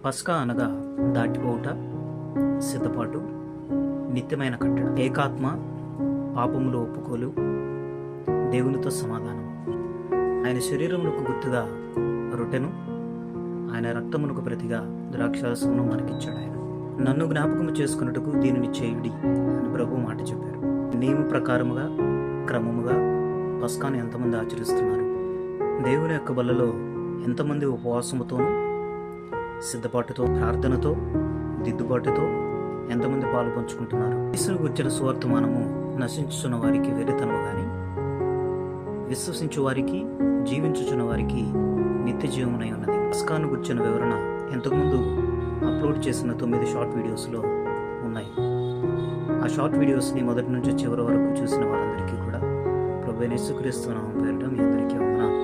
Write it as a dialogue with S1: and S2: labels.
S1: పస్కా అనగా దాటిపోవుట, సిద్ధపాటు, నిత్యమైన కట్టడ, ఏకాత్మ, పాపములో ఒప్పుకోలు, దేవునితో సమాధానం. ఆయన శరీరమునకు గుర్తుగా రొట్టెను, ఆయన రక్తమునకు ప్రతిగా ద్రాక్షారసమును మనకిచ్చాడు. ఆయన నన్ను జ్ఞాపకము చేసుకున్నట్టుకు దీనిని చేయుడి అని ప్రభు మాట చెప్పారు. నియమ ప్రకారముగా క్రమముగా పస్కాను ఎంతమంది ఆచరిస్తున్నారు? దేవుని యొక్క బలలో ఎంతమంది ఉపవాసముతోనూ సిద్ధపాటుతో, ప్రార్థనతో, దిద్దుబాటుతో ఎంతమంది పాలు పంచుకుంటున్నారు? యేసును గుర్చిన సువర్తమానము నశించుచున్న వారికి వెర్రితనము గాని, విశ్వసించు వారికి, జీవించుచున్న వారికి నిత్య జీవమునై ఉన్నది. పస్కాను గుర్చిన వివరణ ఇంతకుముందు అప్లోడ్ చేసిన 9 షార్ట్ వీడియోస్లో ఉన్నాయి. ఆ షార్ట్ వీడియోస్ని మొదటి నుంచి చివరి వరకు చూసిన వారందరికీ కూడా ప్రభువైన యేసుక్రీస్తు నామమున పేరిట మీ అందరికీ వందనాలు.